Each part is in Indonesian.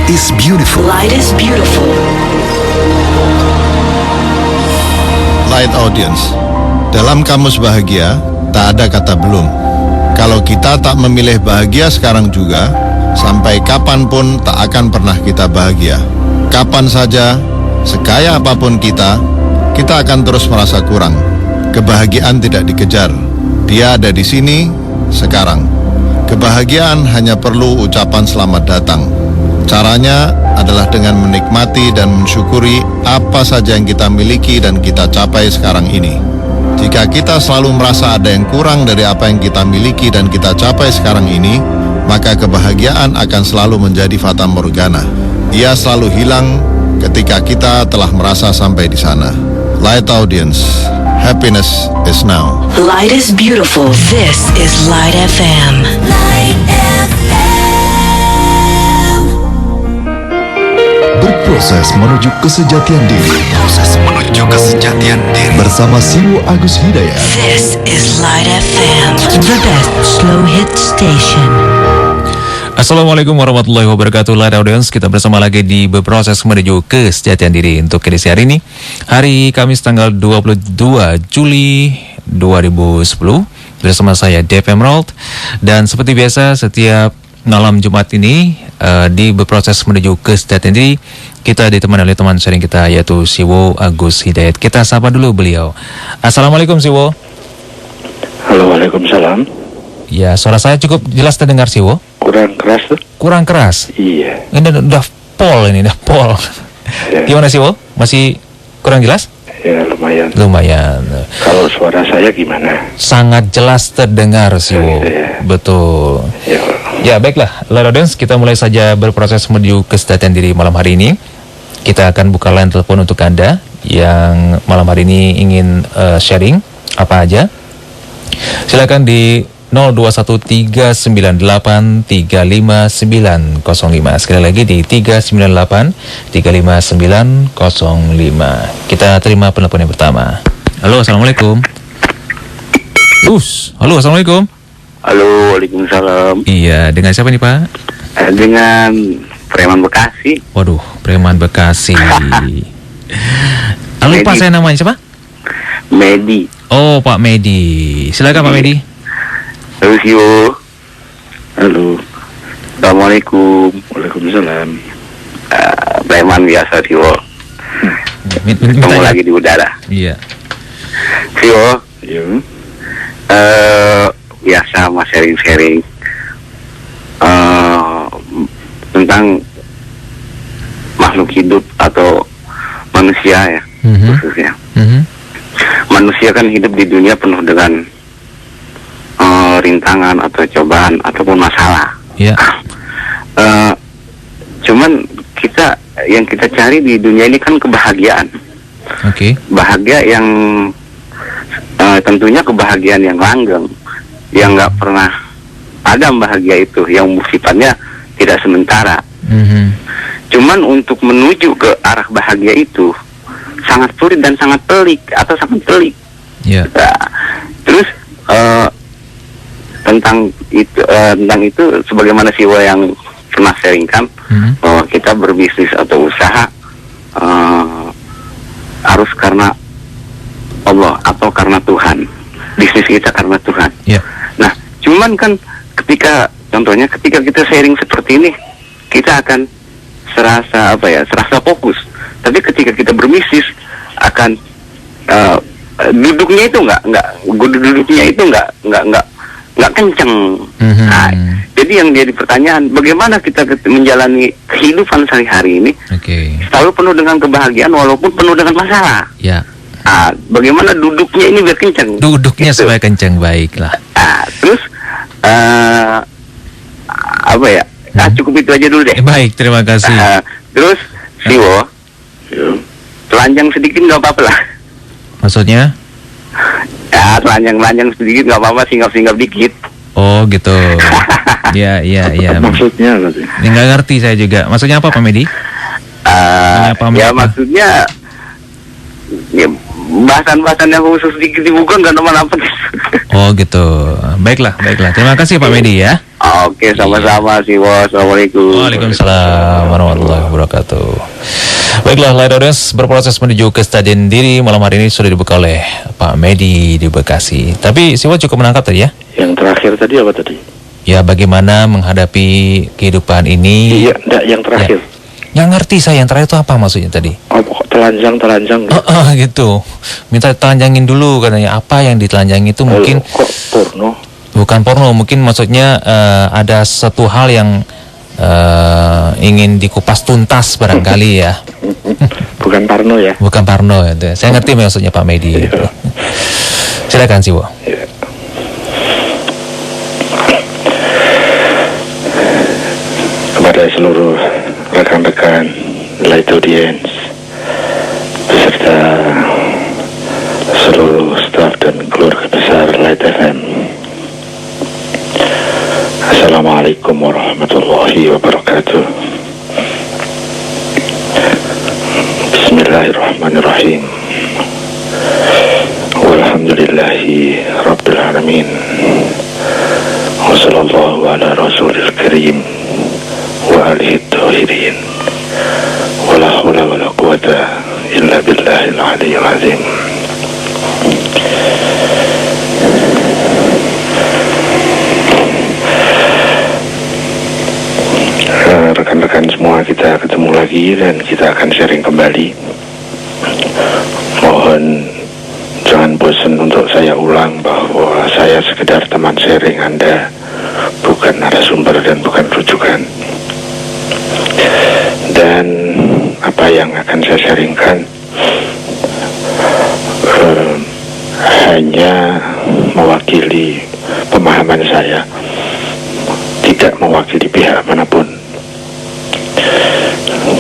is beautiful. Light is beautiful. Light audience. Dalam kamus bahagia, tak ada kata belum. Kalau kita tak memilih bahagia sekarang juga, sampai kapanpun tak akan pernah kita bahagia. Kapan saja, sekaya apapun kita akan terus merasa kurang. Kebahagiaan tidak dikejar. Dia ada di sini, sekarang. Kebahagiaan hanya perlu ucapan selamat datang. Caranya adalah dengan menikmati dan mensyukuri apa saja yang kita miliki dan kita capai sekarang ini. Jika kita selalu merasa ada yang kurang dari apa yang kita miliki dan kita capai sekarang ini, maka kebahagiaan akan selalu menjadi fata morgana. Ia selalu hilang ketika kita telah merasa sampai di sana. Light audience, happiness is now. Light is beautiful. This is Light FM. Light FM. Berproses menuju kesejatian diri. Bersama Siwo Agus Hidayat. This is Light FM. The best slow hit station. Assalamualaikum warahmatullahi wabarakatuh. Light audience, kita bersama lagi di berproses menuju kesejatian diri. Untuk edisi hari ini, hari Kamis tanggal 22 Juli 2010, bersama saya Dev Emerald. Dan seperti biasa, setiap malam Jumat ini di berproses menuju kesejatian diri, kita ditemani oleh teman sharing kita, yaitu Siwo Agus Hidayat. Kita sapa dulu beliau. Assalamualaikum Siwo. Halo, waalaikumsalam. Ya, suara saya cukup jelas terdengar Siwo? Kurang keras tuh? Kurang keras? Iya. Ini udah pol ini, udah pol. Ya. Gimana Siwo? Masih kurang jelas? Ya, lumayan. Lumayan. Kalau suara saya gimana? Sangat jelas terdengar Siwo. Ya. Betul. Ya. Ya, baiklah. Light audience, kita mulai saja berproses menuju kesejahteraan diri malam hari ini. Kita akan buka line telepon untuk Anda yang malam hari ini ingin sharing apa aja. Silakan di 0213983595. Sekali lagi di 398-35905. Kita terima penelpon yang pertama. Halo, assalamualaikum. Halo, assalamualaikum. Halo, waalaikumsalam. Iya, dengan siapa nih Pak? Dengan Preman Bekasi. Waduh, Preman Bekasi. Halo Pak, saya namanya siapa? Medi. Oh, Pak Medi. Silakan Pak Medi. Halo, Siwo. Halo. Assalamualaikum. Waalaikumsalam. Preman biasa, Siwo. Ketemu lagi di udara. Iya. Siwo. Iya. Biasa sama sharing-sharing tentang makhluk hidup atau manusia ya, khususnya. Manusia kan hidup di dunia penuh dengan rintangan atau cobaan ataupun masalah. Iya. Cuman yang kita cari di dunia ini kan kebahagiaan. Oke. Bahagia yang tentunya kebahagiaan yang langgeng, yang nggak pernah ada bahagia itu, yang sifatnya tidak sementara. Cuman untuk menuju ke arah bahagia itu sangat sulit dan sangat pelik atau sangat pelik. Iya. Terus tentang itu sebagaimana Siwa yang pernah sharingkan, bahwa kita berbisnis atau usaha harus karena Allah atau karena Tuhan. Bisnis kita karena Tuhan. Iya. Nah, cuman kan ketika kita sharing seperti ini, kita akan serasa fokus. Tapi ketika kita berbisnis akan duduknya itu nggak kenceng. Nah, jadi yang jadi pertanyaan, bagaimana kita menjalani kehidupan sehari-hari ini selalu penuh dengan kebahagiaan walaupun penuh dengan masalah. Ya. Bagaimana duduknya ini biar kenceng? Duduknya gitu. supaya kenceng, baiklah. Terus cukup itu aja dulu deh. Baik, terima kasih. Terus Siwo, telanjang sedikit nggak apa-apa lah. Maksudnya? Ya, telanjang sedikit nggak apa-apa, singgap dikit. Oh gitu. Iya. Maksudnya nanti. Nggak ngerti saya juga. Maksudnya apa Pak Medi? Maksudnya ya bahasan-bahasan yang khusus di buku nggak teman apa. Oh gitu. Baiklah. Terima kasih Pak Medi ya. Oke, sama-sama sih, bos. Assalamualaikum. Waalaikumsalam warahmatullahi wabarakatuh. Baiklah, Light Audience berproses menuju ke Stadion Diri. Malam hari ini sudah dibuka oleh Pak Medi di Bekasi. Tapi Siwa cukup menangkap tadi ya? Yang terakhir tadi apa tadi? Ya, bagaimana menghadapi kehidupan ini? Iya, enggak, yang terakhir. Yang ngerti saya, yang terakhir itu apa maksudnya tadi? Oh, telanjang. Gitu. Minta telanjangin dulu katanya. Apa yang ditelanjangi itu mungkin Kok porno? bukan porno, mungkin maksudnya ada satu hal yang ingin dikupas tuntas barangkali ya. Bukan porno ya? Bukan parno ya. Saya ngerti maksudnya Pak Medi. Gitu. Silakan Siwo. Iya. Kepada seluruh rekan-rekan Light Audience beserta seluruh staf dan keluarga besar Light FM, Assalamualaikum warahmatullahi wabarakatuh. Bismillahirrahmanirrahim. Walhamdulillahi rabbil alamin. Wa sallallahu ala rasulil karim wa alihi tahirin. Wa la hawla wa la quwata illa billahil aliyyil azim. Rekan-rekan semua, kita ketemu lagi dan kita akan sharing kembali. Mohon jangan bosan untuk saya ulang bahwa saya sekedar teman sharing Anda, bukan narasumber dan bukan rujukan. Dan apa yang akan saya sharingkan hanya mewakili pemahaman saya, tidak mewakili pihak manapun.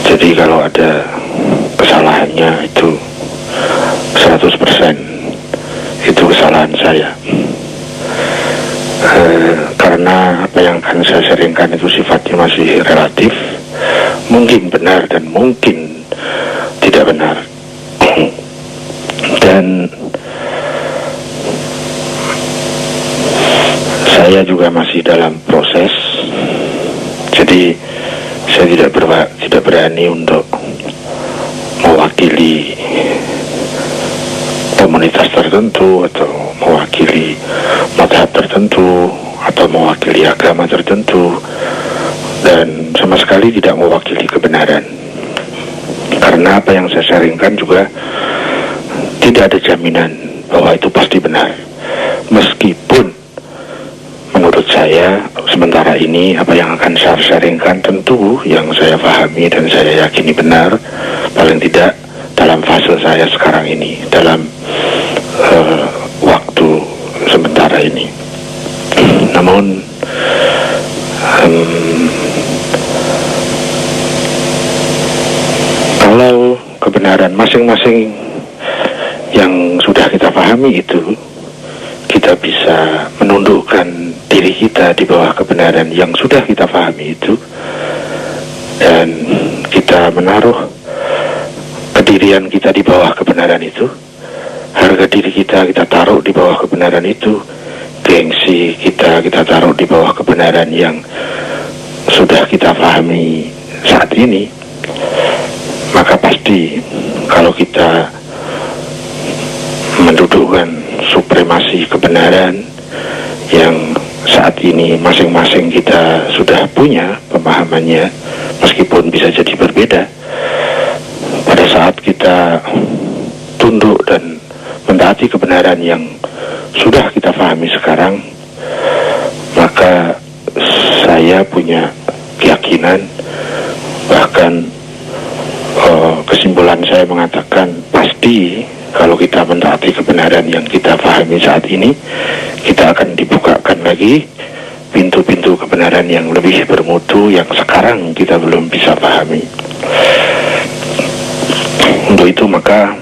Jadi kalau ada kesalahannya itu 100% itu kesalahan saya. Karena apa yang akan saya sharingkan itu sifatnya masih relatif, mungkin benar dan mungkin tidak benar. Dan saya juga masih dalam proses. Jadi saya tidak berani untuk mewakili komunitas tertentu atau mewakili mazhab tertentu atau mewakili agama tertentu, dan sama sekali tidak mewakili kebenaran. Karena apa yang saya sharingkan juga tidak ada jaminan bahwa itu pasti benar. Meskipun menurut saya sementara ini apa yang akan saya sharingkan tentu yang saya pahami dan saya yakini benar, paling tidak dalam fase saya sekarang ini, dalam waktu sementara ini. Namun kalau kebenaran masing-masing yang sudah kita pahami itu, kita bisa menundukkan diri kita di bawah kebenaran yang sudah kita pahami itu, dan kita menaruh kedirian kita di bawah kebenaran itu, harga diri kita taruh di bawah kebenaran itu, gengsi kita taruh di bawah kebenaran yang sudah kita pahami saat ini, maka pasti kalau kita mendudukkan supremasi kebenaran yang saat ini masing-masing kita sudah punya pemahamannya, meskipun bisa jadi berbeda, pada saat kita tunduk dan mentaati kebenaran yang sudah kita pahami sekarang, maka saya punya keyakinan, bahkan kesimpulan saya mengatakan pasti kalau kita mentaati kebenaran yang kita pahami saat ini, kita akan dibukakan lagi pintu-pintu kebenaran yang lebih bermutu yang sekarang kita belum bisa pahami. Untuk itu maka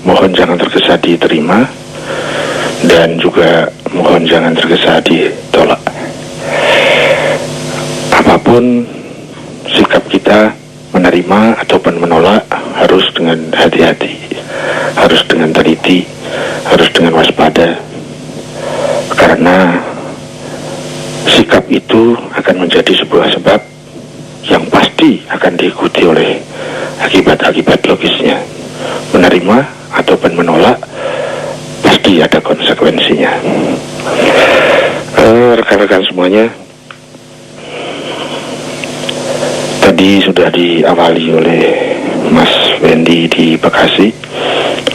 mohon jangan tergesa diterima dan juga mohon jangan tergesa ditolak. Apapun sikap kita menerima ataupun menolak harus dengan hati-hati, harus dengan teliti, harus dengan waspada, karena sikap itu akan menjadi sebuah sebab yang pasti akan diikuti oleh akibat-akibat logisnya. Menerima ataupun menolak pasti ada konsekuensinya. Rekan-rekan semuanya, tadi sudah diawali oleh Mas Wendy di Bekasi,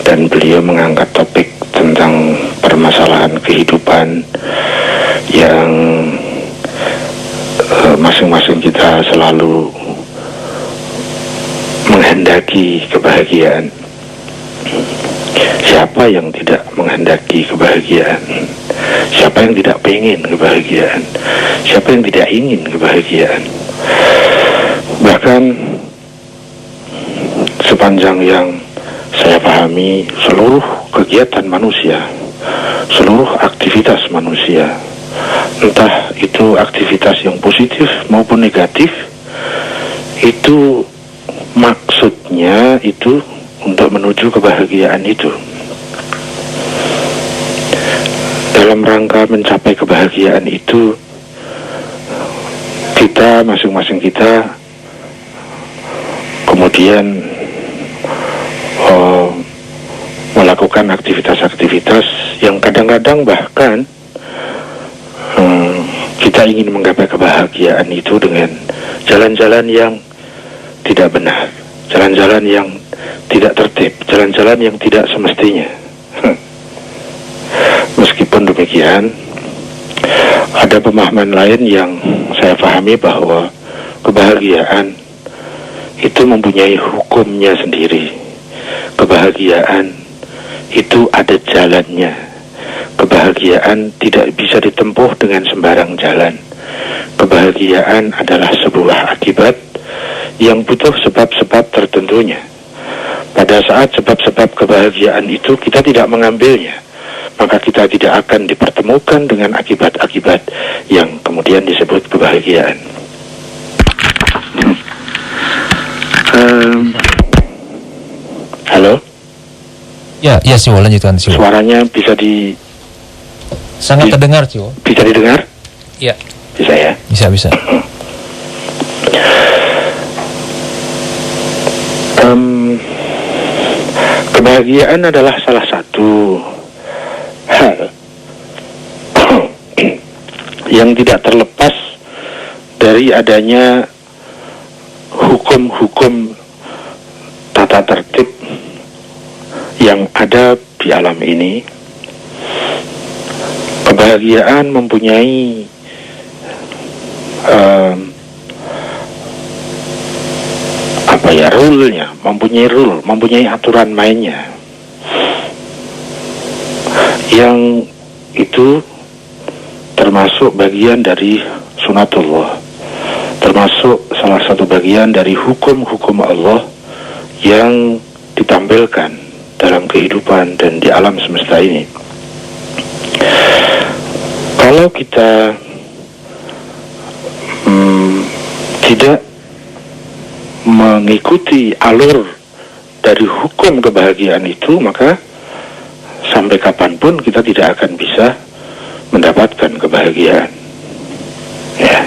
dan beliau mengangkat topik tentang permasalahan kehidupan yang masing-masing kita selalu menghendaki kebahagiaan. Siapa yang tidak menghendaki kebahagiaan? Siapa yang tidak pengen kebahagiaan? Siapa yang tidak ingin kebahagiaan? Bahkan sepanjang yang saya pahami, seluruh kegiatan manusia, seluruh aktivitas manusia, entah itu aktivitas yang positif maupun negatif, itu maksudnya itu untuk menuju kebahagiaan itu. Dalam rangka mencapai kebahagiaan itu, kita masing-masing kita kemudian melakukan aktivitas-aktivitas yang kadang-kadang bahkan kita ingin menggapai kebahagiaan itu dengan jalan-jalan yang tidak benar, jalan-jalan yang tidak tertib, jalan-jalan yang tidak semestinya. Meskipun demikian, ada pemahaman lain yang saya pahami bahwa kebahagiaan itu mempunyai hukumnya sendiri. Kebahagiaan itu ada jalannya. Kebahagiaan tidak bisa ditempuh dengan sembarang jalan. Kebahagiaan adalah sebuah akibat yang butuh sebab-sebab tertentunya. Pada saat sebab-sebab kebahagiaan itu kita tidak mengambilnya, maka kita tidak akan dipertemukan dengan akibat-akibat yang kemudian disebut kebahagiaan. Halo? Ya, Siwo, lanjutkan Siwo. Suaranya bisa sangat terdengar, Siwo. Bisa didengar? Ya. Bisa ya? Bisa. Kebahagiaan adalah salah satu hal yang tidak terlepas dari adanya hukum-hukum tata tertib yang ada di alam ini. Kebahagiaan mempunyai rule-nya, mempunyai aturan mainnya, yang itu termasuk bagian dari sunatullah, termasuk salah satu bagian dari hukum-hukum Allah yang ditampilkan dalam kehidupan dan di alam semesta ini. Kalau kita tidak mengikuti alur dari hukum kebahagiaan itu, maka sampai kapanpun kita tidak akan bisa mendapatkan kebahagiaan. Ya.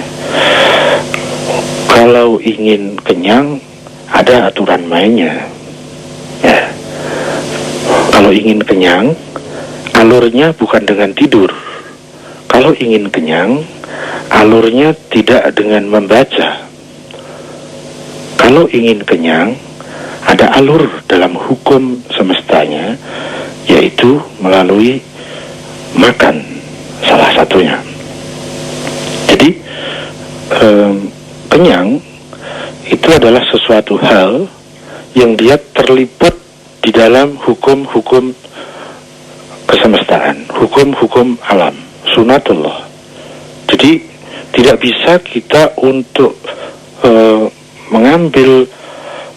Kalau ingin kenyang, ada aturan mainnya. Ya. Kalau ingin kenyang, alurnya bukan dengan tidur. Kalau ingin kenyang, alurnya tidak dengan membaca. Kalau ingin kenyang, ada alur dalam hukum semestanya, yaitu melalui makan, salah satunya. Jadi, kenyang itu adalah sesuatu hal yang dia terlibat di dalam hukum-hukum kesemestaan, hukum-hukum alam, sunatullah. Jadi, tidak bisa kita untuk mengambil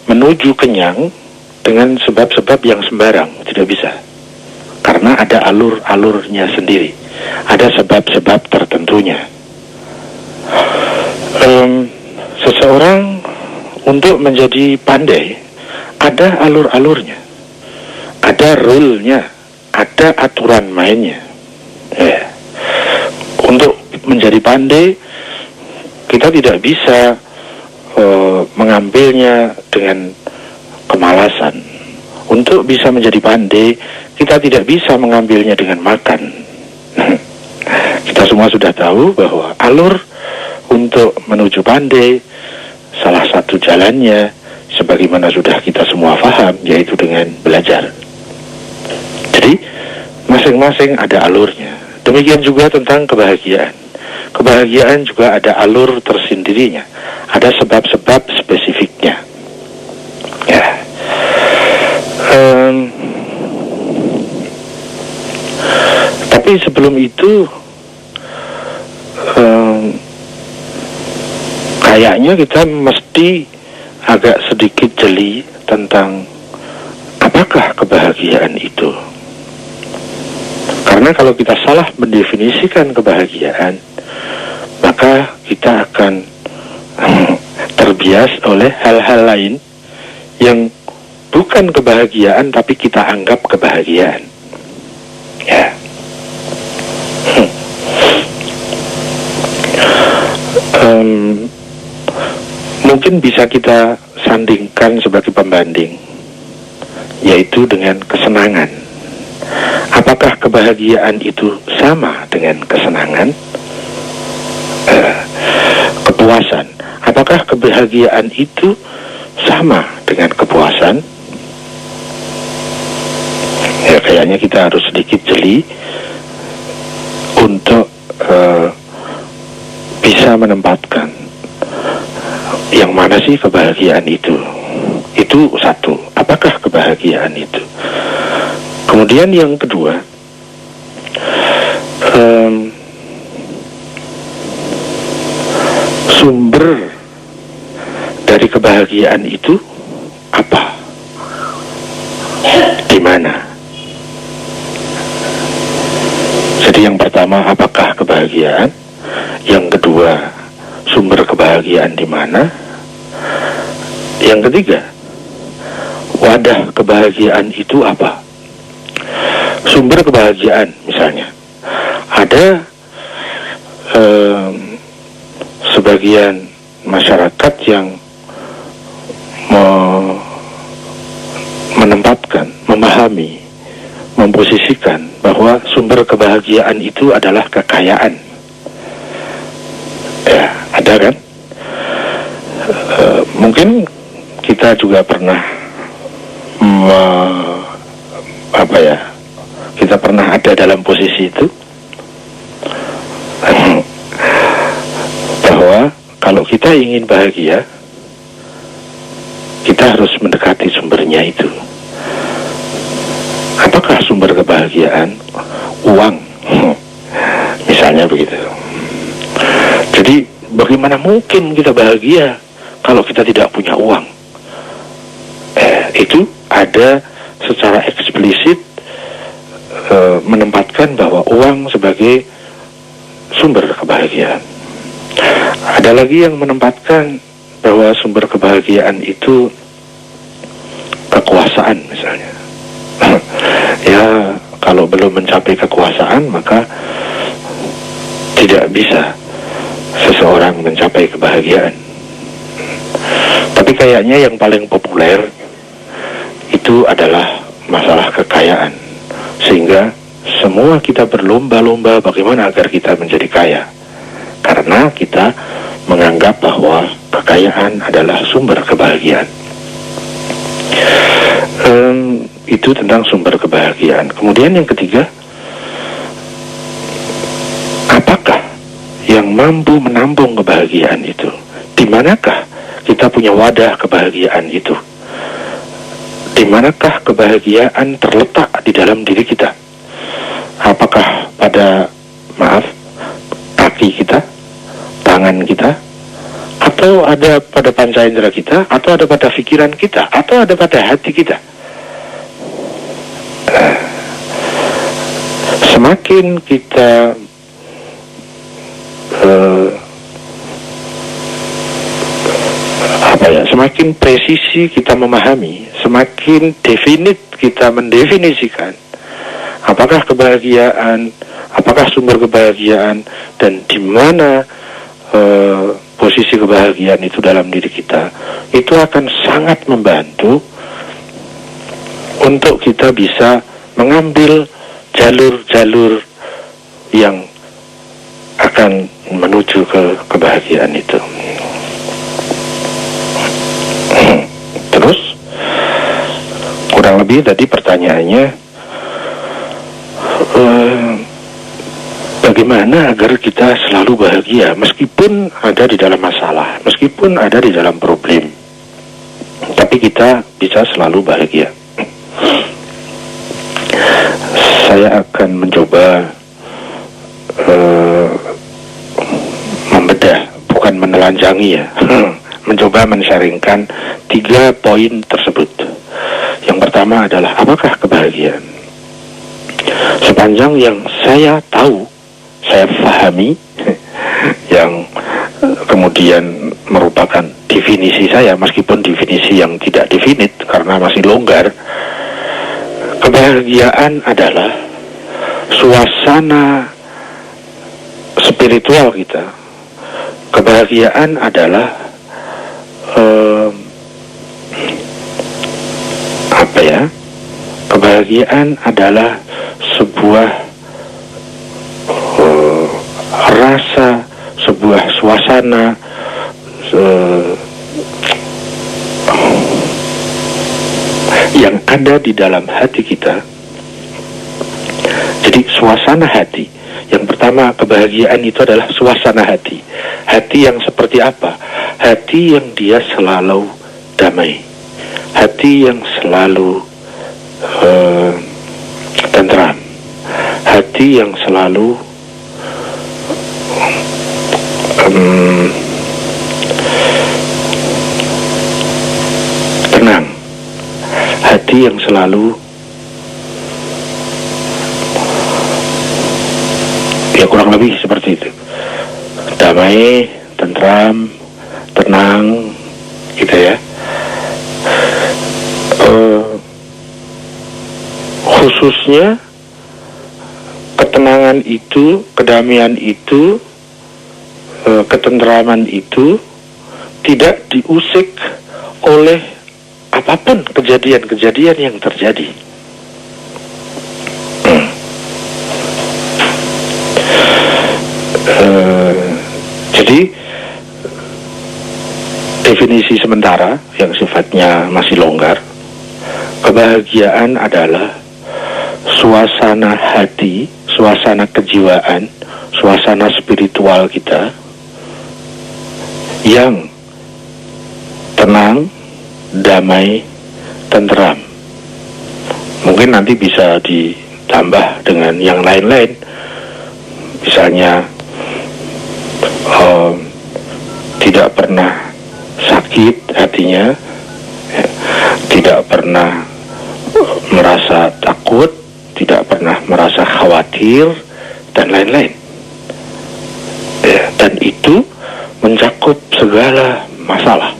menuju kenyang dengan sebab-sebab yang sembarang, tidak bisa, karena ada alur-alurnya sendiri, ada sebab-sebab tertentunya. Seseorang untuk menjadi pandai ada alur-alurnya, ada rule-nya, ada aturan mainnya. Untuk menjadi pandai, kita tidak bisa mengambilnya dengan kemalasan. Untuk bisa menjadi pandai, kita tidak bisa mengambilnya dengan makan. Kita semua sudah tahu bahwa alur untuk menuju pandai, salah satu jalannya, sebagaimana sudah kita semua paham, yaitu dengan belajar. Jadi, masing-masing ada alurnya. Demikian juga tentang kebahagiaan. Kebahagiaan juga ada alur tersendirinya. Ada sebab-sebab spesifiknya. Ya. Tapi sebelum itu, kayaknya kita mesti agak sedikit jeli tentang apakah kebahagiaan itu. Karena kalau kita salah mendefinisikan kebahagiaan, maka kita akan terbias oleh hal-hal lain yang bukan kebahagiaan tapi kita anggap kebahagiaan. Ya. Mungkin bisa kita sandingkan sebagai pembanding, yaitu dengan kesenangan. Apakah kebahagiaan itu sama dengan kesenangan? Kepuasan. Apakah kebahagiaan itu sama dengan kepuasan? Ya, kayaknya kita harus sedikit jeli untuk bisa menempatkan yang mana sih kebahagiaan itu. Itu satu. Apakah kebahagiaan itu? Kemudian yang kedua, sumber dari kebahagiaan itu apa? Di mana? Jadi yang pertama, apakah kebahagiaan? Yang kedua, sumber kebahagiaan di mana? Yang ketiga, wadah kebahagiaan itu apa? Sumber kebahagiaan misalnya, ada sebagian masyarakat yang menempatkan, memahami, memposisikan bahwa sumber kebahagiaan itu adalah kekayaan. Ya, ada kan? Mungkin kita juga pernah kita pernah ada dalam posisi itu, bahwa kalau kita ingin bahagia, kita harus mendekati sumbernya itu. Apakah sumber kebahagiaan? Uang, misalnya begitu. Jadi bagaimana mungkin kita bahagia kalau kita tidak punya uang? Itu ada secara eksplisit menempatkan bahwa uang sebagai sumber kebahagiaan. Ada lagi yang menempatkan bahwa sumber kebahagiaan itu kekuasaan misalnya. Ya, kalau belum mencapai kekuasaan maka tidak bisa seseorang mencapai kebahagiaan. Tapi kayaknya yang paling populer itu adalah masalah kekayaan. Sehingga semua kita berlomba-lomba bagaimana agar kita menjadi kaya. Karena kita menganggap bahwa kekayaan adalah sumber kebahagiaan. Itu tentang sumber kebahagiaan. Kemudian yang ketiga, apakah yang mampu menampung kebahagiaan itu? Di manakah kita punya wadah kebahagiaan itu? Di manakah kebahagiaan terletak di dalam diri kita? Apakah pada, kaki kita, tangan kita, atau ada pada panca indera kita, atau ada pada pikiran kita, atau ada pada hati kita? Semakin kita semakin presisi kita memahami, semakin definit kita mendefinisikan apakah kebahagiaan, apakah sumber kebahagiaan, dan di mana posisi kebahagiaan itu dalam diri kita, itu akan sangat membantu untuk kita bisa mengambil jalur-jalur yang akan menuju ke kebahagiaan itu. Terus kurang lebih tadi pertanyaannya, bagaimana agar kita selalu bahagia meskipun ada di dalam masalah, meskipun ada di dalam problem, tapi kita bisa selalu bahagia. Saya akan mencoba membedah, bukan menelanjangi ya, mencoba men-sharingkan 3 poin tersebut. Yang pertama adalah, apakah kebahagiaan? Sepanjang yang saya tahu, saya pahami, yang kemudian merupakan definisi saya, meskipun definisi yang tidak definit karena masih longgar, kebahagiaan adalah suasana spiritual kita. Kebahagiaan adalah kebahagiaan adalah sebuah rasa, sebuah suasana yang ada di dalam hati kita. Jadi suasana hati. Yang pertama, kebahagiaan itu adalah suasana hati. Hati yang seperti apa? Hati yang dia selalu damai. Hati yang selalu tentram. Hati yang selalu tenang. Hati yang selalu kurang lebih seperti itu, damai, tentram, tenang, gitu ya. Khususnya ketenangan itu, kedamaian itu, ketentraman itu tidak diusik oleh apapun kejadian-kejadian yang terjadi. Jadi definisi sementara yang sifatnya masih longgar, kebahagiaan adalah suasana hati, suasana kejiwaan, suasana spiritual kita yang tenang, damai, tentram. Mungkin nanti bisa ditambah dengan yang lain-lain, misalnya tidak pernah sakit hatinya, tidak pernah merasa takut, tidak pernah merasa khawatir, dan lain-lain. Dan itu mencakup segala masalah.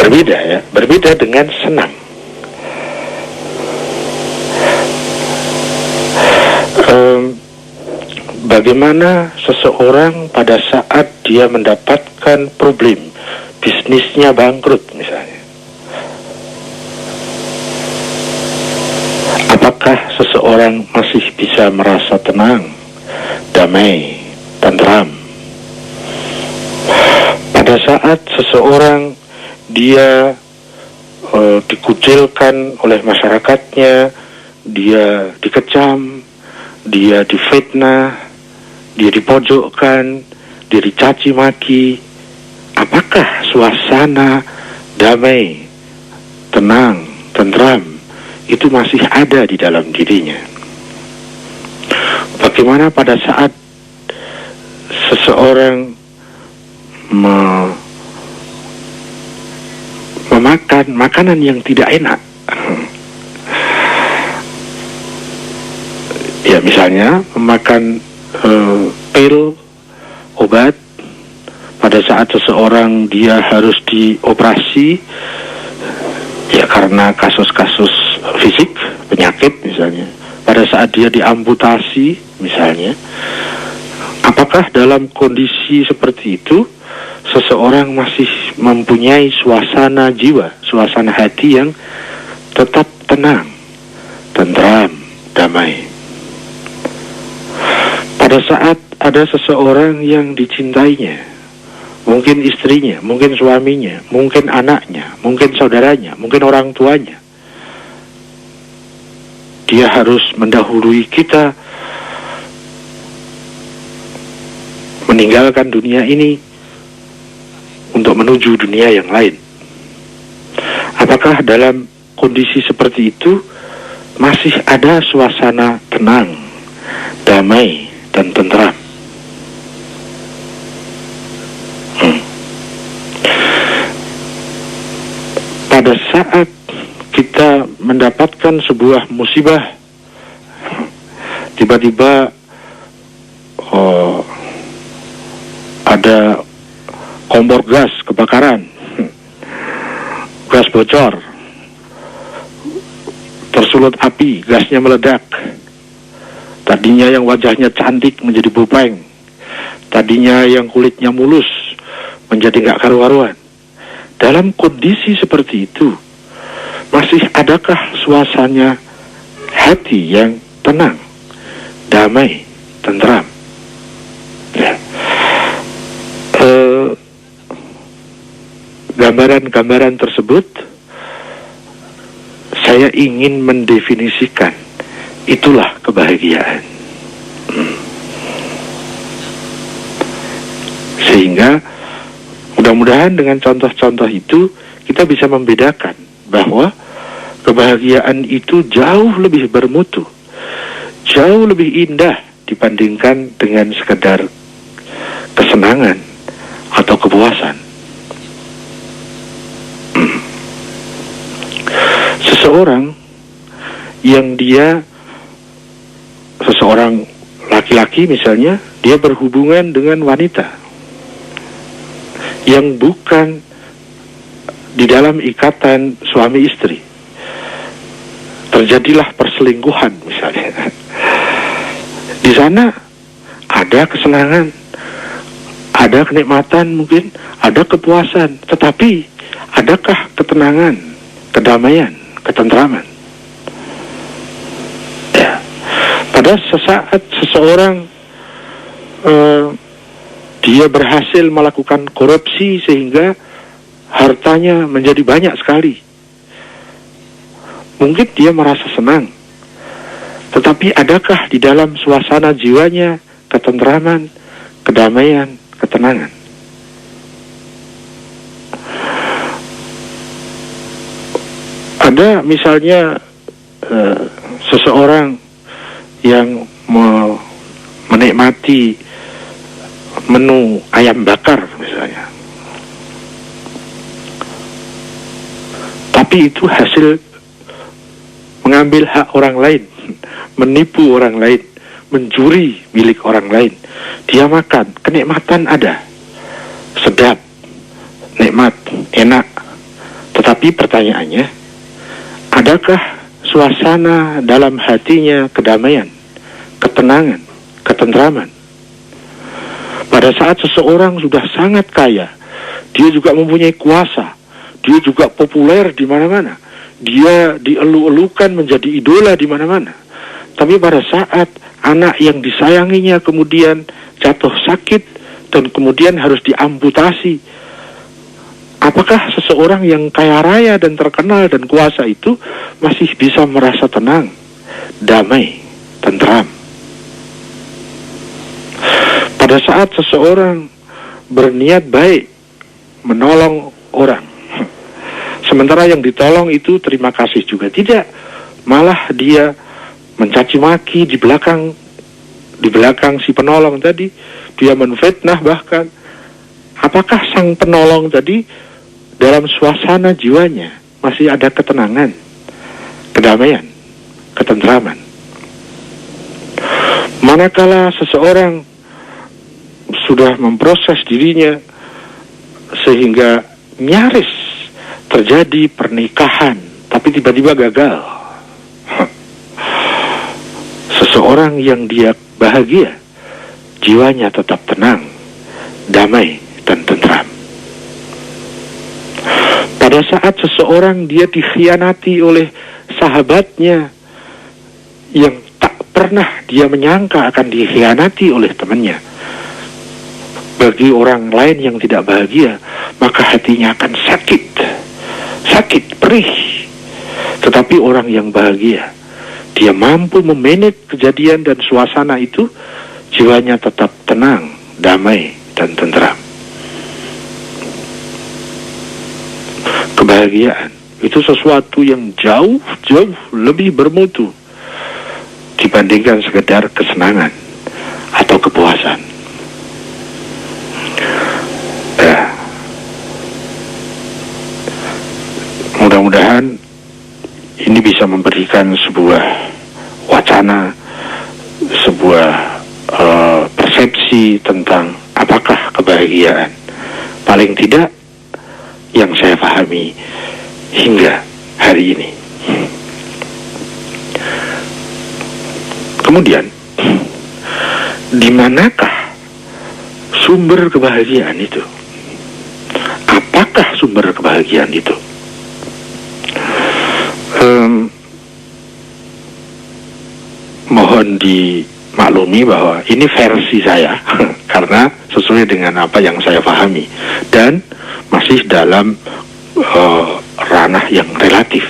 Berbeda ya, berbeda dengan senang. Bagaimana seseorang pada saat dia mendapatkan problem, bisnisnya bangkrut misalnya, apakah seseorang masih bisa merasa tenang, damai, tentram? Pada saat seseorang dia dikucilkan oleh masyarakatnya, dia dikecam, dia difitnah, dia dipojokkan, dia dicaci maki, apakah suasana damai, tenang, tentram itu masih ada di dalam dirinya? Bagaimana pada saat seseorang memakan makanan yang tidak enak, ya misalnya memakan pil, obat, pada saat seseorang dia harus dioperasi, Ya karena kasus-kasus fisik, penyakit misalnya, pada saat dia diamputasi misalnya, apakah dalam kondisi seperti itu seseorang masih mempunyai suasana jiwa, suasana hati yang tetap tenang, tentram, damai? Pada saat ada seseorang yang dicintainya, mungkin istrinya, mungkin suaminya, mungkin anaknya, mungkin saudaranya, mungkin orang tuanya, dia harus mendahului kita meninggalkan dunia ini untuk menuju dunia yang lain. Apakah dalam kondisi seperti itu masih ada suasana tenang, damai, dan tentram? Pada saat kita mendapatkan sebuah musibah, tiba-tiba ada kompor gas kebakaran, gas bocor, tersulut api, gasnya meledak. Tadinya yang wajahnya cantik menjadi bopeng, tadinya yang kulitnya mulus menjadi nggak karu-karuan. Dalam kondisi seperti itu, masih adakah suasana hati yang tenang, damai, tentram? Ya. Gambaran-gambaran tersebut saya ingin mendefinisikan, itulah kebahagiaan. Sehingga mudah-mudahan dengan contoh-contoh itu kita bisa membedakan bahwa kebahagiaan itu jauh lebih bermutu, jauh lebih indah dibandingkan dengan sekedar kesenangan atau kepuasan. Seseorang yang seseorang laki-laki misalnya, dia berhubungan dengan wanita yang bukan di dalam ikatan suami istri, terjadilah perselingkuhan misalnya. Di sana ada kesenangan, ada kenikmatan, mungkin ada kepuasan, tetapi adakah ketenangan, kedamaian, ketentraman? Ya. Pada sesaat seseorang dia berhasil melakukan korupsi sehingga hartanya menjadi banyak sekali, mungkin dia merasa senang, tetapi adakah di dalam suasana jiwanya ketentraman, kedamaian, ketenangan? Ada misalnya seseorang yang menikmati menu ayam bakar misalnya, tapi itu hasil mengambil hak orang lain, menipu orang lain, mencuri milik orang lain. Dia makan, kenikmatan ada, sedap, nikmat, enak, tetapi pertanyaannya, adakah suasana dalam hatinya kedamaian, ketenangan, ketentraman? Pada saat seseorang sudah sangat kaya, dia juga mempunyai kuasa, dia juga populer di mana-mana, dia dielu-elukan menjadi idola di mana-mana. Tapi pada saat anak yang disayanginya kemudian jatuh sakit dan kemudian harus diamputasi, apakah seseorang yang kaya raya dan terkenal dan kuasa itu masih bisa merasa tenang, damai, tentram? Pada saat seseorang berniat baik menolong orang, sementara yang ditolong itu terima kasih juga tidak, malah dia mencaci maki di belakang si penolong tadi, dia menfitnah bahkan. Apakah sang penolong tadi dalam suasana jiwanya masih ada ketenangan, kedamaian, ketentraman? Manakala seseorang sudah memproses dirinya sehingga nyaris terjadi pernikahan tapi tiba-tiba gagal. Seseorang yang dia bahagia, jiwanya tetap tenang, damai, dan tentram. Pada saat seseorang dia dikhianati oleh sahabatnya yang tak pernah dia menyangka akan dikhianati oleh temannya, bagi orang lain yang tidak bahagia, maka hatinya akan sakit, perih. Tetapi orang yang bahagia, dia mampu memanage kejadian dan suasana itu, jiwanya tetap tenang, damai, dan tentram. Kebahagiaan itu sesuatu yang jauh lebih bermutu dibandingkan sekedar kesenangan atau kepuasan. Mudah-mudahan ini bisa memberikan sebuah wacana, sebuah persepsi tentang apakah kebahagiaan. Paling tidak yang saya pahami hingga hari ini. Kemudian, di manakah sumber kebahagiaan itu? Apakah sumber kebahagiaan itu? Mohon dimaklumi bahwa ini versi saya karena sesuai dengan apa yang saya pahami dan masih dalam ranah yang relatif.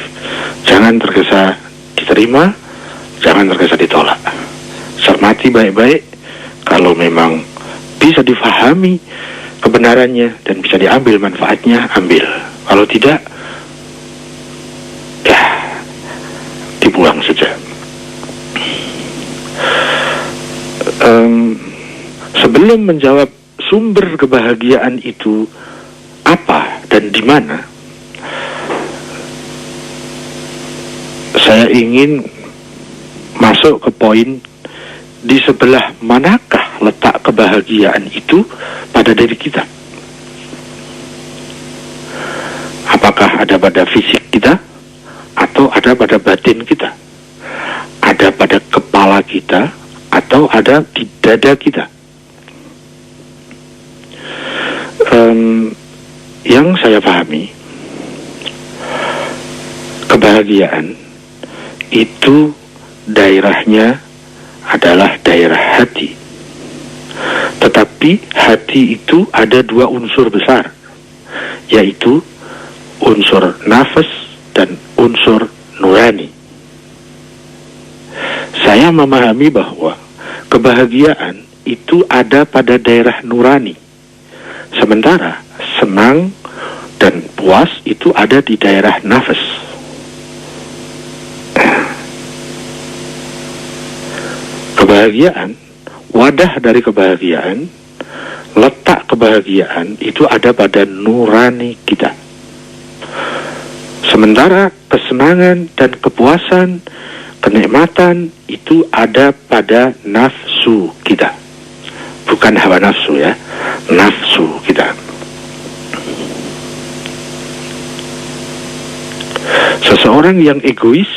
Jangan tergesa diterima, jangan tergesa ditolak. Cermati baik-baik, kalau memang bisa difahami kebenarannya dan bisa diambil manfaatnya, ambil. Kalau tidak, ya dibuang saja. Sebelum menjawab sumber kebahagiaan itu apa dan di mana, saya ingin masuk ke poin di sebelah manakah letak kebahagiaan itu pada diri kita. Apakah ada pada fisik kita atau ada pada batin kita? Ada pada kepala kita atau ada di dada kita? Yang saya pahami, kebahagiaan itu daerahnya adalah daerah hati. Tetapi hati itu ada dua unsur besar, yaitu unsur nafas dan unsur nurani. Saya memahami bahwa kebahagiaan itu ada pada daerah nurani, sementara senang dan puas itu ada di daerah nafas. Kebahagiaan, wadah dari kebahagiaan, letak kebahagiaan itu ada pada nurani kita. Sementara kesenangan dan kepuasan, kenikmatan itu ada pada nafsu kita. Bukan hawa nafsu ya, nafsu kita. Seseorang yang egois,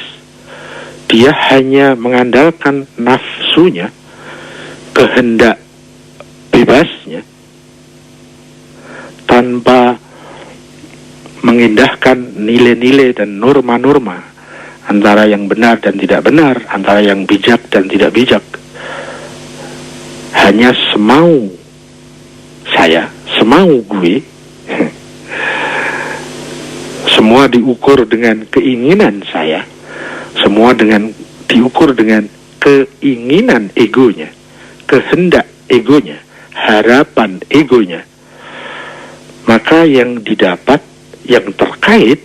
dia hanya mengandalkan nafsunya, kehendak bebasnya, tanpa mengindahkan nilai-nilai dan norma-norma antara yang benar dan tidak benar, antara yang bijak dan tidak bijak. Hanya semau saya, semau gue. Semua diukur dengan keinginan saya, semua diukur dengan keinginan egonya, kehendak egonya, harapan egonya. Maka yang didapat, yang terkait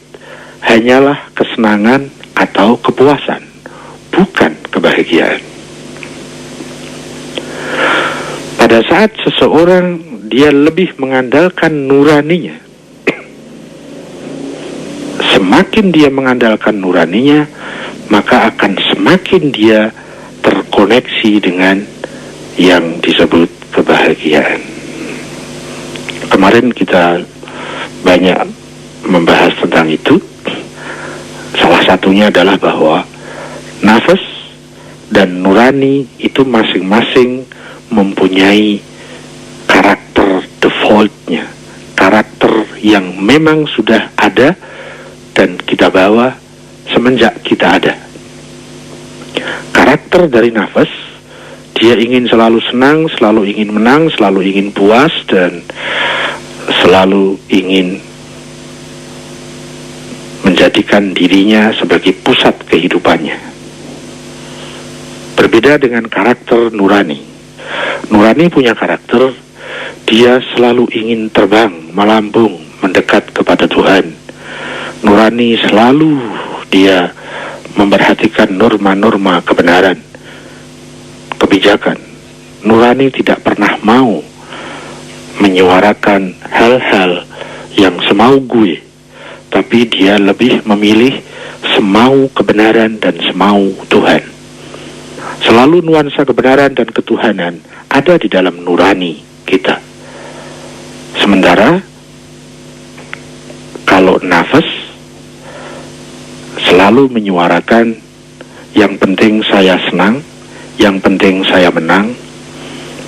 hanyalah kesenangan atau kepuasan, bukan kebahagiaan. Pada saat seseorang dia lebih mengandalkan nuraninya, semakin dia mengandalkan nuraninya, maka akan semakin dia terkoneksi dengan yang disebut kebahagiaan. Kemarin kita banyak membahas tentang itu. Salah satunya adalah bahwa nafas dan nurani itu masing-masing mempunyai karakter defaultnya, karakter yang memang sudah ada dan kita bawa semenjak kita ada. Karakter dari nafas, dia ingin selalu senang, selalu ingin menang, selalu ingin puas, dan selalu ingin menjadikan dirinya sebagai pusat kehidupannya. Berbeda dengan karakter nurani. Nurani punya karakter, dia selalu ingin terbang, melambung, mendekat kepada Tuhan. Nurani selalu dia memperhatikan norma-norma kebenaran, kebijakan. Nurani tidak pernah mau menyuarakan hal-hal yang semau gue, tapi dia lebih memilih semau kebenaran dan semau Tuhan. Selalu nuansa kebenaran dan ketuhanan ada di dalam nurani kita. Sementara kalau nafas selalu menyuarakan yang penting saya senang, yang penting saya menang,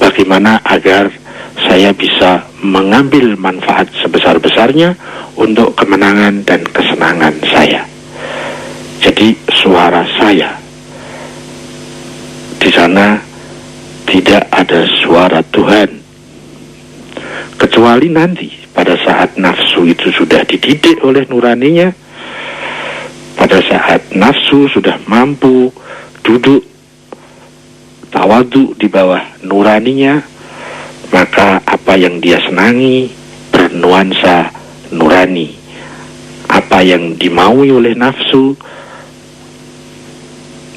bagaimana agar saya bisa mengambil manfaat sebesar-besarnya untuk kemenangan dan kesenangan saya. Jadi suara saya di sana tidak ada suara Tuhan, kecuali nanti pada saat nafsu itu sudah dididik oleh nuraninya, pada saat nafsu sudah mampu duduk tawadu di bawah nuraninya, maka apa yang dia senangi bernuansa nurani. Apa yang dimaui oleh nafsu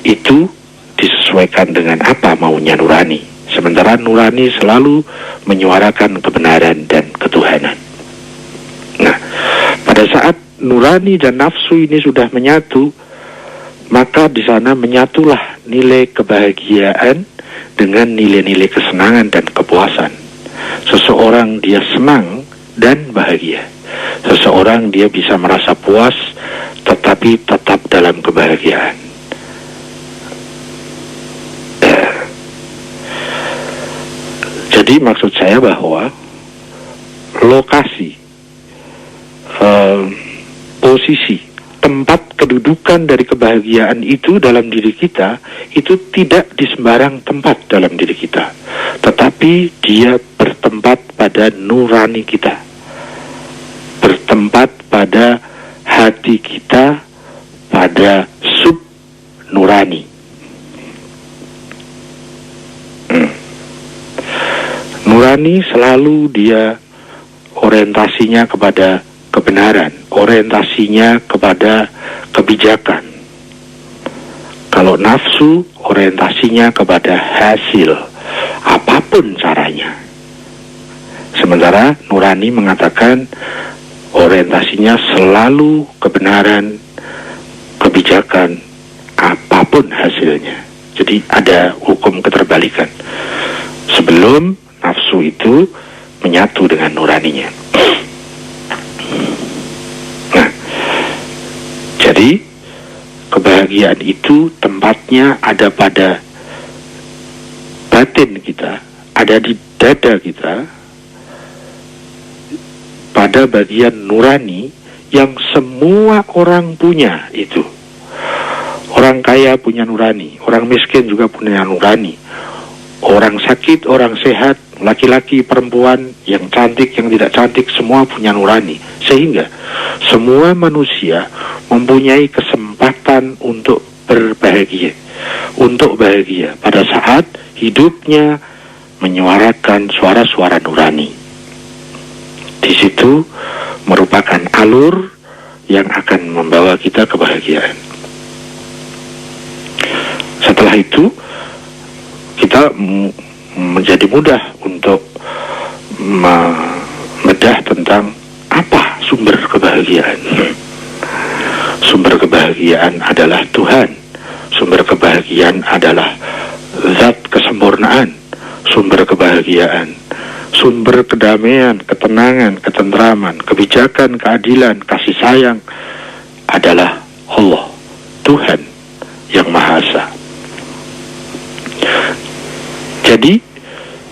itu disesuaikan dengan apa maunya nurani. Sementara nurani selalu menyuarakan kebenaran dan ketuhanan. Nah, pada saat nurani dan nafsu ini sudah menyatu, maka di sana menyatulah nilai kebahagiaan dengan nilai-nilai kesenangan dan kepuasan. Seseorang dia senang dan bahagia. Seseorang dia bisa merasa puas tetapi tetap dalam kebahagiaan. Jadi maksud saya bahwa lokasi, posisi, tempat kedudukan dari kebahagiaan itu dalam diri kita itu tidak di sembarang tempat dalam diri kita, tetapi dia bertempat pada nurani kita, bertempat pada hati kita, pada sub nurani. Nurani selalu dia orientasinya kepada kebenaran, orientasinya kepada kebijakan. Kalau nafsu orientasinya kepada hasil, apapun caranya. Sementara nurani mengatakan orientasinya selalu kebenaran, kebijakan, apapun hasilnya. Jadi ada hukum keterbalikan. Sebelum nafsu itu menyatu dengan nuraninya. Nah, jadi kebahagiaan itu tempatnya ada pada batin kita, ada di dada kita, pada bagian nurani yang semua orang punya itu. Orang kaya punya nurani, orang miskin juga punya nurani. Orang sakit, orang sehat, laki-laki, perempuan, yang cantik, yang tidak cantik, semua punya nurani. Sehingga semua manusia mempunyai kesempatan untuk berbahagia, untuk bahagia pada saat hidupnya menyuarakan suara-suara nurani. Di situ merupakan alur yang akan membawa kita kebahagiaan. Setelah itu kita menjadi mudah untuk membedah tentang apa sumber kebahagiaan. Sumber kebahagiaan adalah Tuhan. Sumber kebahagiaan adalah zat kesempurnaan. Sumber kebahagiaan sumber kedamaian, ketenangan, ketentraman, kebijakan, keadilan, kasih sayang adalah Allah, Tuhan yang Maha Esa. Jadi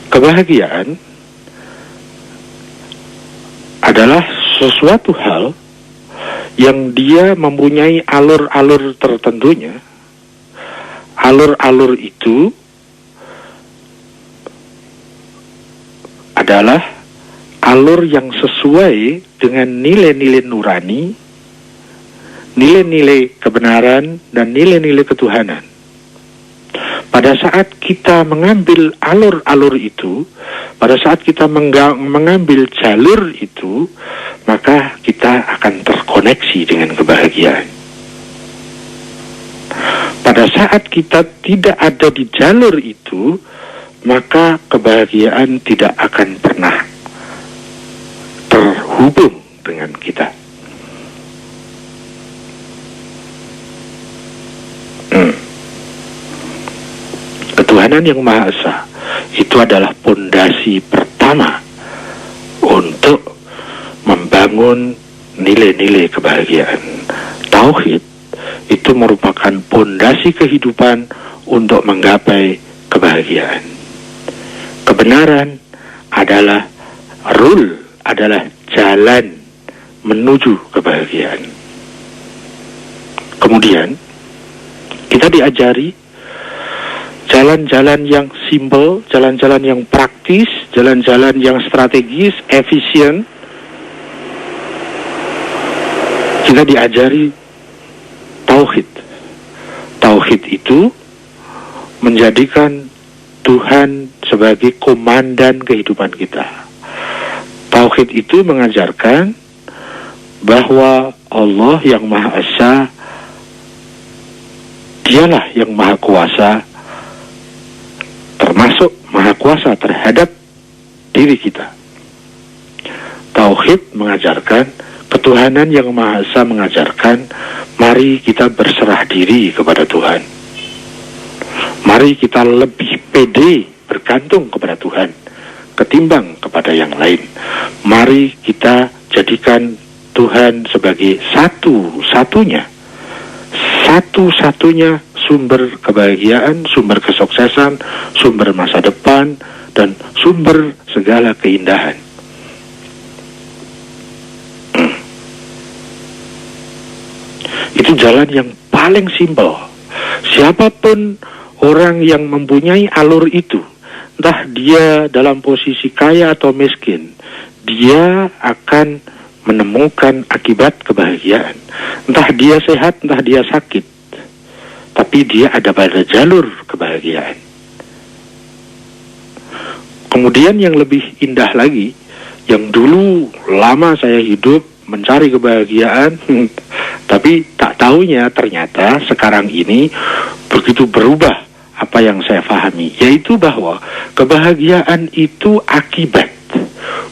kebahagiaan adalah sesuatu hal yang dia mempunyai alur-alur tertentunya. Alur-alur itu adalah alur yang sesuai dengan nilai-nilai nurani, nilai-nilai kebenaran, dan nilai-nilai ketuhanan. Pada saat kita mengambil alur-alur itu, pada saat kita mengambil jalur itu, maka kita akan terkoneksi dengan kebahagiaan. Pada saat kita tidak ada di jalur itu, maka kebahagiaan tidak akan pernah terhubung dengan kita. Ketuhanan yang Maha Esa itu adalah pondasi pertama untuk membangun nilai-nilai kebahagiaan. Tauhid itu merupakan pondasi kehidupan untuk menggapai kebahagiaan. Kebenaran adalah adalah jalan menuju kebahagiaan. Kemudian kita diajari jalan-jalan yang simpel, jalan-jalan yang praktis, jalan-jalan yang strategis, efisien. Kita diajari tauhid. Tauhid itu menjadikan Tuhan sebagai komandan kehidupan kita. Tauhid itu mengajarkan bahwa Allah yang Maha Esa, Dialah yang Maha Kuasa, termasuk Maha Kuasa terhadap diri kita. Tauhid mengajarkan, ketuhanan yang Maha Esa mengajarkan, mari kita berserah diri kepada Tuhan. Mari kita lebih pede bergantung kepada Tuhan ketimbang kepada yang lain. Mari kita jadikan Tuhan sebagai satu-satunya sumber kebahagiaan, sumber kesuksesan, sumber masa depan, dan sumber segala keindahan. Itu jalan yang paling simpel. Siapapun orang yang mempunyai alur itu, entah dia dalam posisi kaya atau miskin, dia akan menemukan akibat kebahagiaan. Entah dia sehat, entah dia sakit, tapi dia ada pada jalur kebahagiaan. Kemudian yang lebih indah lagi, yang dulu lama saya hidup mencari kebahagiaan, tapi tak taunya ternyata sekarang ini begitu berubah apa yang saya pahami, yaitu bahwa kebahagiaan itu akibat,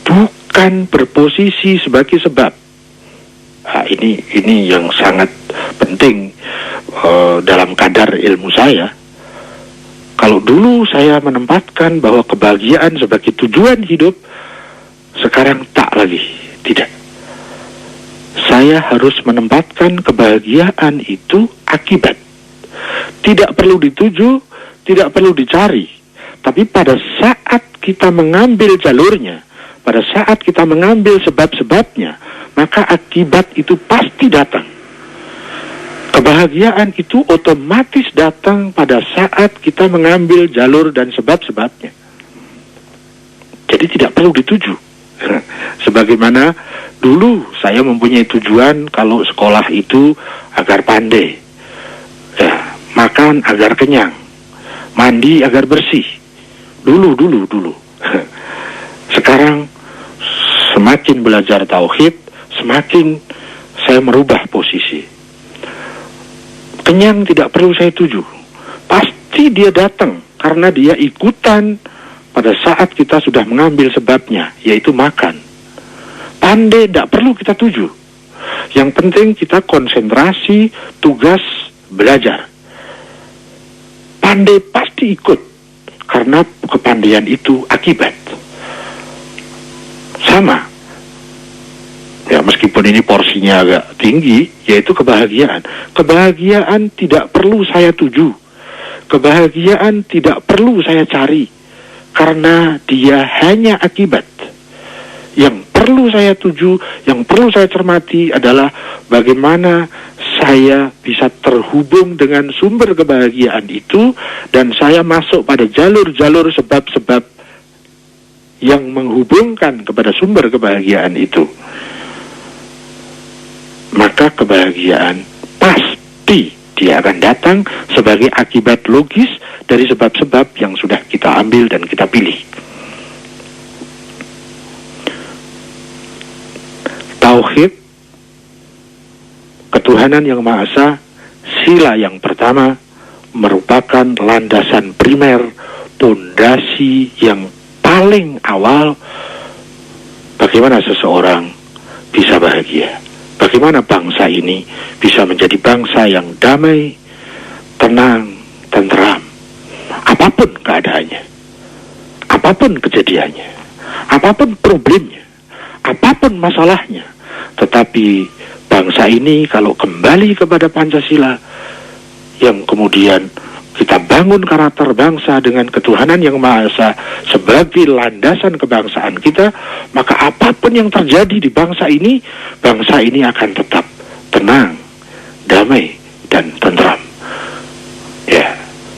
bukan berposisi sebagai sebab. Nah, ini yang sangat penting dalam kadar ilmu saya. Kalau dulu saya menempatkan bahwa kebahagiaan sebagai tujuan hidup, sekarang tak lagi, tidak. Saya harus menempatkan kebahagiaan itu akibat. Tidak perlu dituju, tidak perlu dicari. Tapi pada saat kita mengambil jalurnya, pada saat kita mengambil sebab-sebabnya, maka akibat itu pasti datang. Kebahagiaan itu otomatis datang pada saat kita mengambil jalur dan sebab-sebabnya. Jadi tidak perlu dituju. Sebagaimana dulu saya mempunyai tujuan kalau sekolah itu agar pandai, ya, makan agar kenyang, mandi agar bersih. Dulu. Sekarang semakin belajar tauhid, semakin saya merubah posisi. Kenyang tidak perlu saya tuju, pasti dia datang karena dia ikutan pada saat kita sudah mengambil sebabnya, yaitu makan. Pandai tidak perlu kita tuju. Yang penting kita konsentrasi, tugas, belajar. Pandai pasti ikut, karena kepandaian itu akibat. pertama, ya meskipun ini porsinya agak tinggi, yaitu kebahagiaan. Kebahagiaan tidak perlu saya tuju, kebahagiaan tidak perlu saya cari, karena dia hanya akibat. Yang perlu saya tuju, yang perlu saya cermati adalah bagaimana saya bisa terhubung dengan sumber kebahagiaan itu, dan saya masuk pada jalur-jalur sebab-sebab yang menghubungkan kepada sumber kebahagiaan itu. Maka kebahagiaan pasti dia akan datang sebagai akibat logis dari sebab-sebab yang sudah kita ambil dan kita pilih. Tauhid, ketuhanan yang Maha Esa, sila yang pertama, merupakan landasan primer, pondasi yang paling awal bagaimana seseorang bisa bahagia. Bagaimana bangsa ini bisa menjadi bangsa yang damai, tenang, tentram. Apapun keadaannya, apapun kejadiannya, apapun problemnya, apapun masalahnya. Tetapi bangsa ini kalau kembali kepada Pancasila, yang kemudian kita bangun karakter bangsa dengan ketuhanan yang Maha Esa sebagai landasan kebangsaan kita, maka apapun yang terjadi di bangsa ini akan tetap tenang, damai, dan tentram. Ya,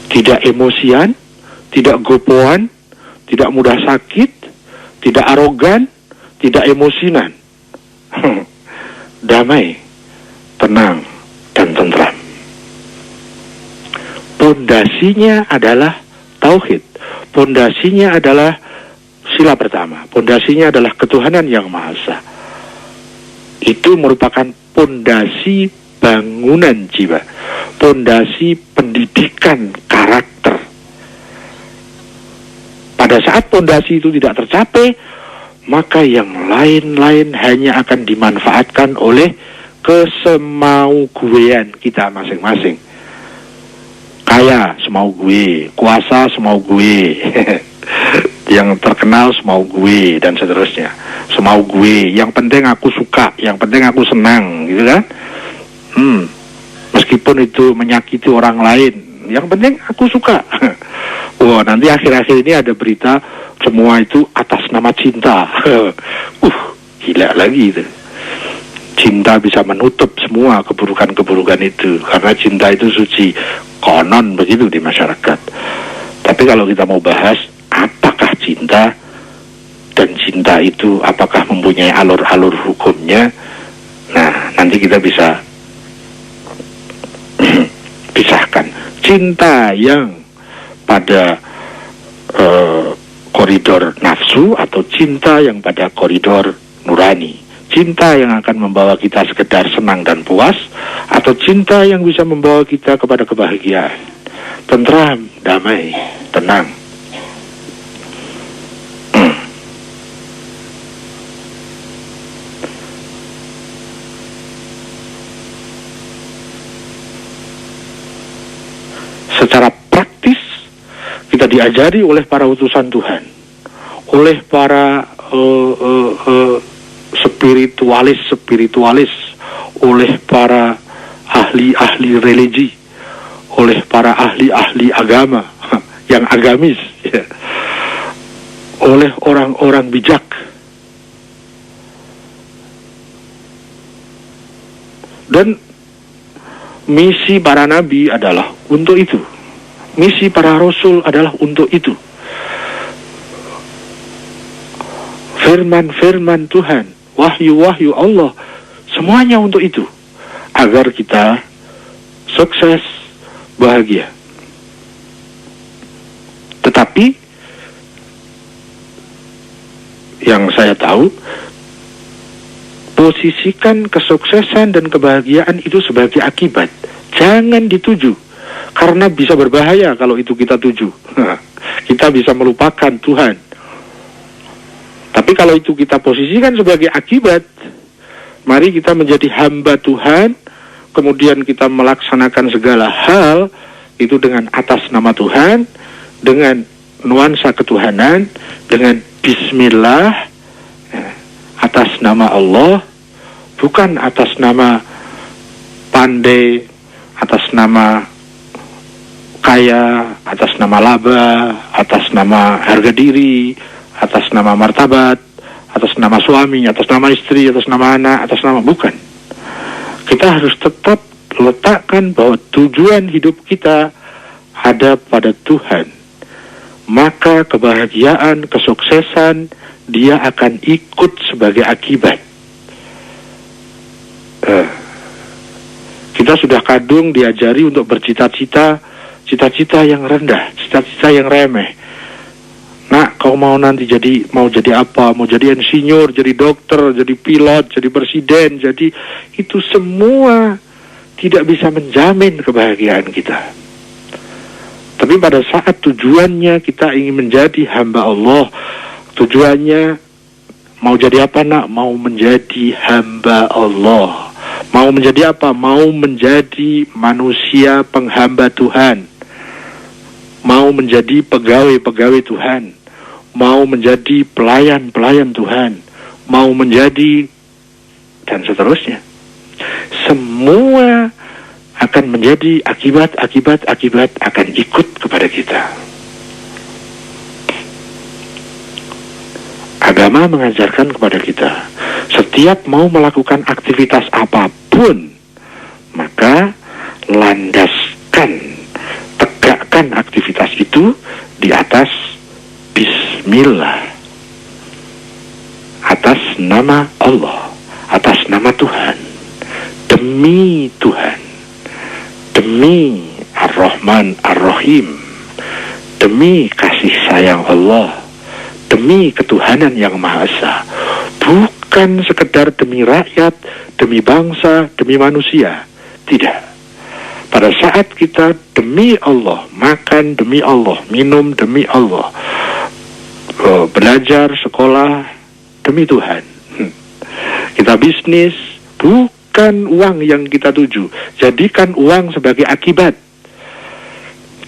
tidak emosian, tidak gopoan, tidak mudah sakit, tidak arogan, tidak emosinan. Damai, tenang, dan tentram. Pondasinya adalah tauhid. Pondasinya adalah sila pertama. Pondasinya adalah ketuhanan yang Maha Esa. Itu merupakan pondasi bangunan jiwa, pondasi pendidikan karakter. Pada saat pondasi itu tidak tercapai, maka yang lain-lain hanya akan dimanfaatkan oleh kesemauguean kita masing-masing. Kaya semau gue, kuasa semau gue, yang terkenal semau gue, dan seterusnya. Semau gue, yang penting aku suka, yang penting aku senang, gitu kan? Meskipun itu menyakiti orang lain, yang penting aku suka. Wah, nanti akhir-akhir ini ada berita semua itu atas nama cinta. Gila lagi itu. Cinta bisa menutup semua keburukan-keburukan itu, karena cinta itu suci. Konon begitu di masyarakat. Tapi kalau kita mau bahas apakah cinta, dan cinta itu apakah mempunyai alur-alur hukumnya, nah nanti kita bisa pisahkan. Cinta yang pada koridor nafsu atau cinta yang pada koridor nurani. Cinta yang akan membawa kita sekedar senang dan puas, atau cinta yang bisa membawa kita kepada kebahagiaan, tentram, damai, tenang. Secara praktis kita diajari oleh para utusan Tuhan, oleh para spiritualis, oleh para ahli-ahli religi, oleh para ahli-ahli agama yang agamis, ya, oleh orang-orang bijak. Dan misi para nabi adalah untuk itu. Misi para rasul adalah untuk itu. Firman-firman Tuhan, wahyu-wahyu Allah, semuanya untuk itu, agar kita sukses, bahagia. Tetapi yang saya tahu, posisikan kesuksesan dan kebahagiaan itu sebagai akibat. Jangan dituju, karena bisa berbahaya kalau itu kita tuju. Kita bisa melupakan Tuhan. Tapi kalau itu kita posisikan sebagai akibat, mari kita menjadi hamba Tuhan, kemudian kita melaksanakan segala hal itu dengan atas nama Tuhan, dengan nuansa ketuhanan, dengan bismillah, atas nama Allah, bukan atas nama pandai, atas nama kaya, atas nama laba, atas nama harga diri, atas nama martabat, atas nama suami, atas nama istri, atas nama anak, atas nama, bukan. Kita harus tetap letakkan bahwa tujuan hidup kita ada pada Tuhan. Maka kebahagiaan, kesuksesan, dia akan ikut sebagai akibat. Kita sudah kadung diajari untuk bercita-cita, cita-cita yang rendah, cita-cita yang remeh. Nak, kau mau nanti mau jadi apa? Mau jadi insinyur, jadi dokter, jadi pilot, jadi presiden, jadi itu semua tidak bisa menjamin kebahagiaan kita. Tapi pada saat tujuannya kita ingin menjadi hamba Allah, tujuannya mau jadi apa nak? Mau menjadi hamba Allah. Mau menjadi apa? Mau menjadi manusia penghamba Tuhan. Mau menjadi pegawai-pegawai Tuhan. Mau menjadi pelayan-pelayan Tuhan. Mau menjadi dan seterusnya. Semua akan menjadi akibat akan ikut kepada kita. Agama mengajarkan kepada kita, setiap mau melakukan aktivitas apapun, maka landaskan, tegakkan aktivitas itu di atas Bismillah, atas nama Allah, atas nama Tuhan, demi Tuhan, demi Ar-Rahman Ar-Rahim, demi kasih sayang Allah, demi ketuhanan yang Maha Esa. Bukan sekedar demi rakyat, demi bangsa, demi manusia. Tidak. Pada saat kita demi Allah, makan demi Allah, minum demi Allah, belajar, sekolah demi Tuhan. Kita bisnis, bukan uang yang kita tuju. Jadikan uang sebagai akibat.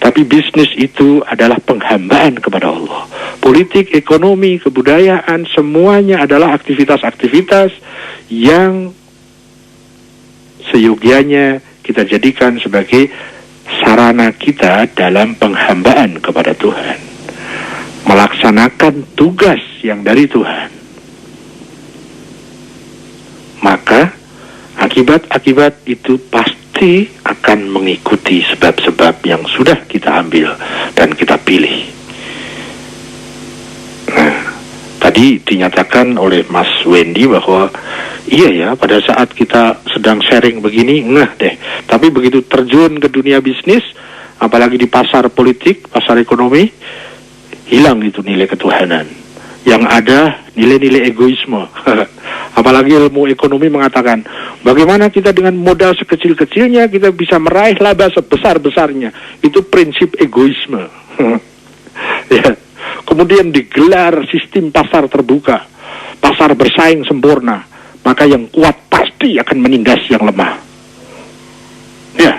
Tapi bisnis itu adalah penghambaan kepada Allah. Politik, ekonomi, kebudayaan, semuanya adalah aktivitas-aktivitas yang seyogianya kita jadikan sebagai sarana kita dalam penghambaan kepada Tuhan. Melaksanakan tugas yang dari Tuhan. Maka akibat-akibat itu pasti akan mengikuti sebab-sebab yang sudah kita ambil dan kita pilih. Nah, tadi dinyatakan oleh Mas Wendy bahwa iya ya, pada saat kita sedang sharing begini, ngeh deh. Tapi begitu terjun ke dunia bisnis, apalagi di pasar politik, pasar ekonomi, hilang itu nilai ketuhanan. Yang ada nilai-nilai egoisme. Apalagi ilmu ekonomi mengatakan, bagaimana kita dengan modal sekecil-kecilnya kita bisa meraih laba sebesar-besarnya. Itu prinsip egoisme. Ya. Kemudian digelar sistem pasar terbuka, pasar bersaing sempurna, maka yang kuat pasti akan menindas yang lemah. Ya.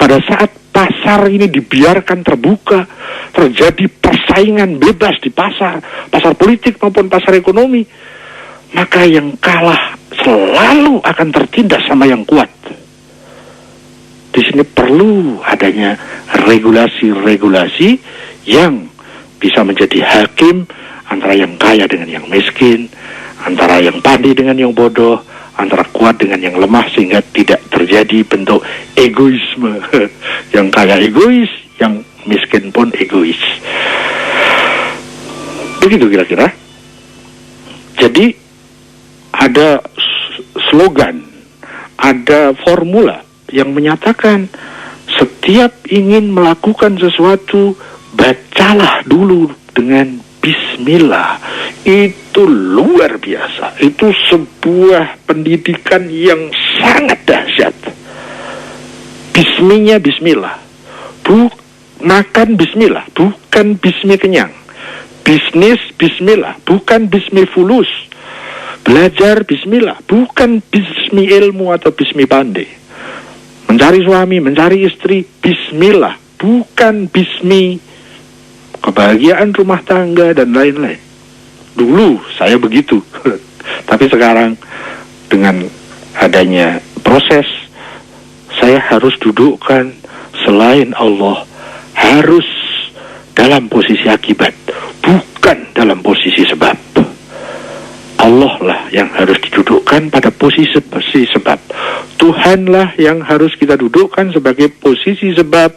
Pada saat pasar ini dibiarkan terbuka, terjadi persaingan bebas di pasar politik maupun pasar ekonomi, maka yang kalah selalu akan tertindas sama yang kuat. Di sini perlu adanya regulasi-regulasi yang bisa menjadi hakim antara yang kaya dengan yang miskin, antara yang pandai dengan yang bodoh, antara kuat dengan yang lemah, sehingga tidak terjadi bentuk egoisme. Yang kaya egois, yang miskin pun egois. Begitu kira-kira. Jadi ada slogan, ada formula yang menyatakan setiap ingin melakukan sesuatu, bacalah dulu dengan Bismillah. Itu luar biasa. Itu sebuah pendidikan yang sangat dahsyat. Bisminya Bismillah. Makan Bismillah, bukan bismi kenyang. Bisnis Bismillah, bukan bismi fulus. Belajar Bismillah, bukan bismi ilmu atau bismi pandai. Mencari suami, mencari istri, Bismillah, bukan bismi kebahagiaan rumah tangga dan lain-lain. Dulu saya begitu. Tapi sekarang dengan adanya proses, saya harus dudukkan selain Allah, harus dalam posisi akibat, bukan dalam posisi sebab. Allah lah yang harus didudukkan pada posisi sebab. Tuhanlah yang harus kita dudukkan sebagai posisi sebab.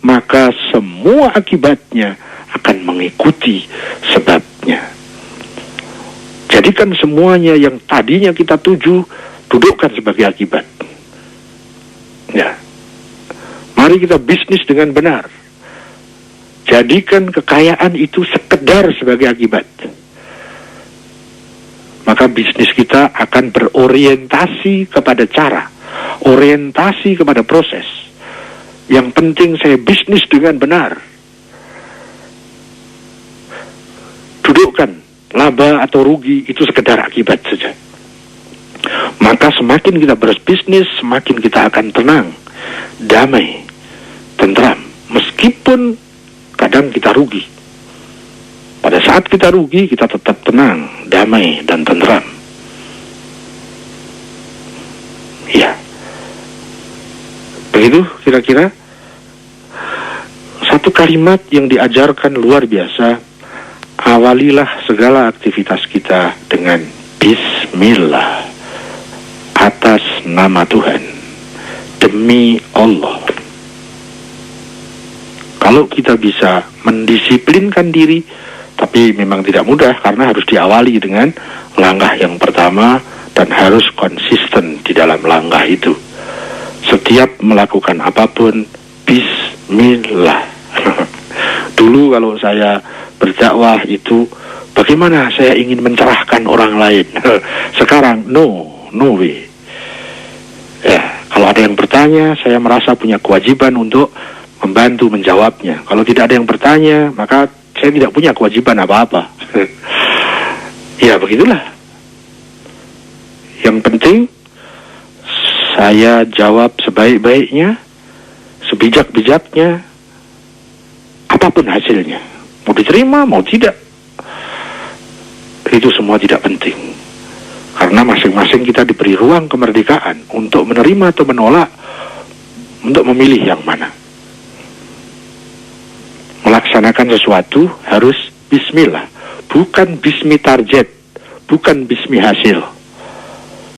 Maka semua akibatnya akan mengikuti sebabnya. Jadikan semuanya yang tadinya kita tuju, dudukkan sebagai akibat. Ya. Mari kita bisnis dengan benar. Jadikan kekayaan itu sekedar sebagai akibat. Maka bisnis kita akan berorientasi kepada cara, orientasi kepada proses. Yang penting saya bisnis dengan benar. Dudukkan laba atau rugi itu sekedar akibat saja. Maka semakin kita berbisnis, semakin kita akan tenang, damai, tentram. Meskipun kadang kita rugi. Pada saat kita rugi, kita tetap tenang, damai, dan tentram. Ya. Begitu kira-kira. Satu kalimat yang diajarkan luar biasa, awalilah segala aktivitas kita dengan Bismillah, atas nama Tuhan, demi Allah. Kalau kita bisa mendisiplinkan diri, tapi memang tidak mudah karena harus diawali dengan langkah yang pertama dan harus konsisten di dalam langkah itu. Setiap melakukan apapun, Bismillah. Dulu kalau saya berdakwah itu, bagaimana saya ingin mencerahkan orang lain. Sekarang, no way. Ya, kalau ada yang bertanya, saya merasa punya kewajiban untuk membantu menjawabnya. Kalau tidak ada yang bertanya, maka saya tidak punya kewajiban apa-apa. Ya, begitulah. Yang penting, saya jawab sebaik-baiknya, sebijak-bijaknya, apapun hasilnya. Mau diterima, mau tidak. Itu semua tidak penting. Karena masing-masing kita diberi ruang kemerdekaan untuk menerima atau menolak, untuk memilih yang mana. Melaksanakan sesuatu harus bismillah, bukan bismi target, bukan bismi hasil.